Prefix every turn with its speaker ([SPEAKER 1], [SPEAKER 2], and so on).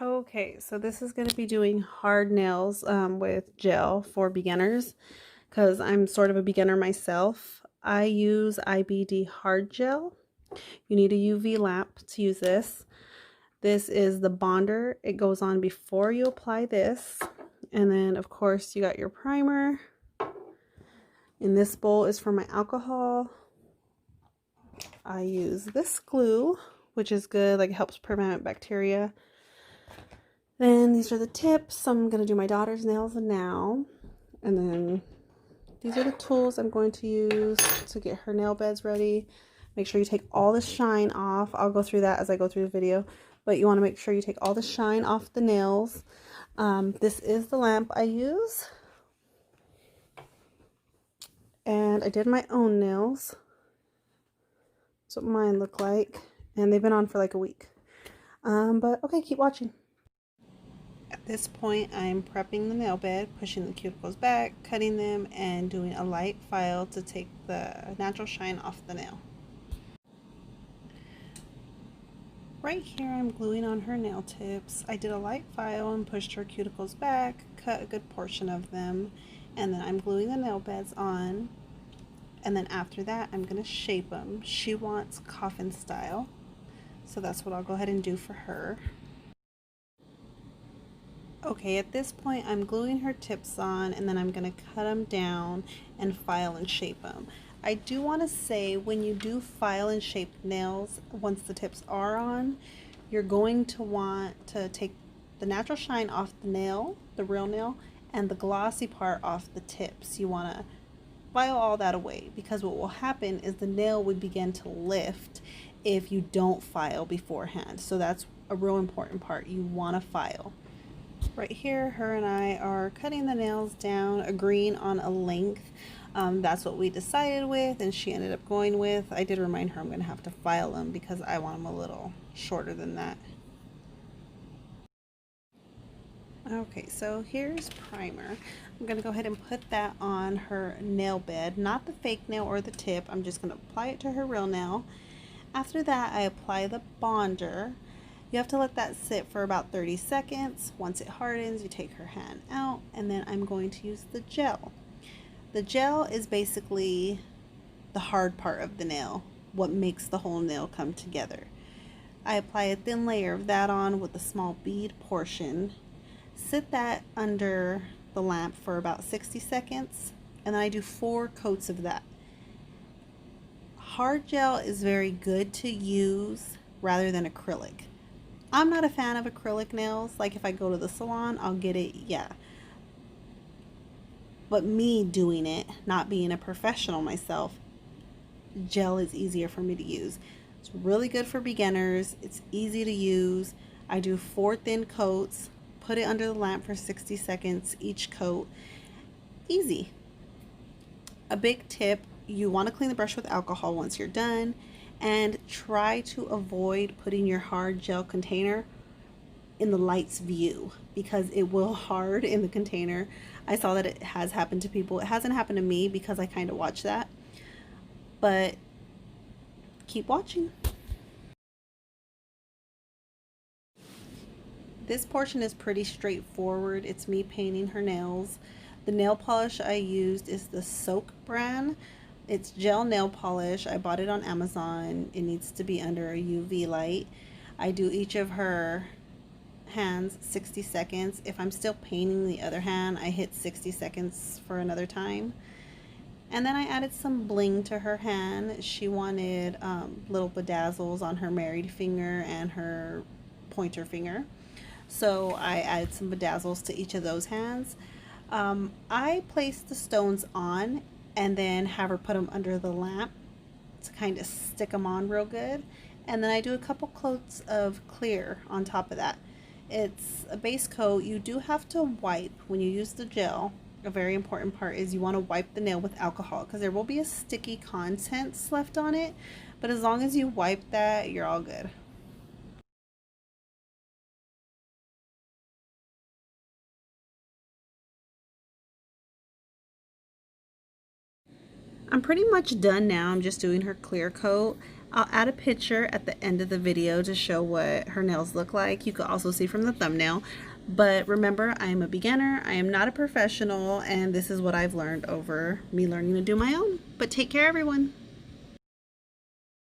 [SPEAKER 1] Okay, so this is going to be doing hard nails with gel for beginners because I'm sort of a beginner myself. I use IBD hard gel. You need a UV lamp to use this. This is the bonder. It goes on before you apply this. And then, of course, you got your primer. In this bowl is for my alcohol. I use this glue, which is good, like it helps prevent bacteria. Then these are the tips. I'm going to do my daughter's nails now. And then these are the tools I'm going to use to get her nail beds ready. Make sure you take all the shine off. I'll go through that as I go through the video. But you want to make sure you take all the shine off the nails. This is the lamp I use. And I did my own nails. That's what mine look like. And they've been on for like a week. But okay, keep watching. At this point, I'm prepping the nail bed, pushing the cuticles back, cutting them, and doing a light file to take the natural shine off the nail. Right here, I'm gluing on her nail tips. I did a light file and pushed her cuticles back, cut a good portion of them, and then I'm gluing the nail beds on. And then after that, I'm going to shape them. She wants coffin style, so that's what I'll go ahead and do for her. Okay, at this point I'm gluing her tips on, and then I'm going to cut them down and file and shape them. I do want to say, when you do file and shape nails, once the tips are on, you're going to want to take the natural shine off the nail, the real nail, and the glossy part off the tips. You want to file all that away, because what will happen is the nail would begin to lift if you don't file beforehand. So that's a real important part. You want to file. Right here, her and I are cutting the nails down, agreeing on a length. That's what we decided with, and she ended up going with. I did remind her I'm going to have to file them because I want them a little shorter than that. Okay, so here's primer. I'm going to go ahead and put that on her nail bed, not the fake nail or the tip. I'm just going to apply it to her real nail. After that, I apply the bonder. You have to let that sit for about 30 seconds. Once it hardens, you take her hand out, and then I'm going to use the gel. The gel is basically the hard part of the nail, what makes the whole nail come together. I apply a thin layer of that on with a small bead portion. Sit that under the lamp for about 60 seconds, and then I do 4 coats of that. Hard gel is very good to use rather than acrylic. I'm not a fan of acrylic nails. Like if I go to the salon, I'll get it, yeah. But me doing it, not being a professional myself, gel is easier for me to use. It's really good for beginners. It's easy to use. I do 4 thin coats, put it under the lamp for 60 seconds each coat. Easy. A big tip, you want to clean the brush with alcohol once you're done, and try to avoid putting your hard gel container in the light's view because it will hard in the container. I saw that it has happened to people. It hasn't happened to me because I kind of watch that, but keep watching. This portion is pretty straightforward. It's me painting her nails. The nail polish I used is the Soak brand. It's gel nail polish. I bought it on Amazon. It needs to be under a UV light. I do each of her hands 60 seconds. If I'm still painting the other hand, I hit 60 seconds for another time. And then I added some bling to her hand. She wanted little bedazzles on her married finger and her pointer finger. So I added some bedazzles to each of those hands. I placed the stones on and then have her put them under the lamp to kind of stick them on real good. And then I do a couple coats of clear on top of that. It's a base coat. You do have to wipe when you use the gel. A very important part is you want to wipe the nail with alcohol because there will be a sticky contents left on it. But as long as you wipe that, you're all good. I'm pretty much done now. I'm just doing her clear coat. I'll add a picture at the end of the video to show what her nails look like. You can also see from the thumbnail. But remember, I am a beginner, I am not a professional, and this is what I've learned over me learning to do my own. But take care, everyone.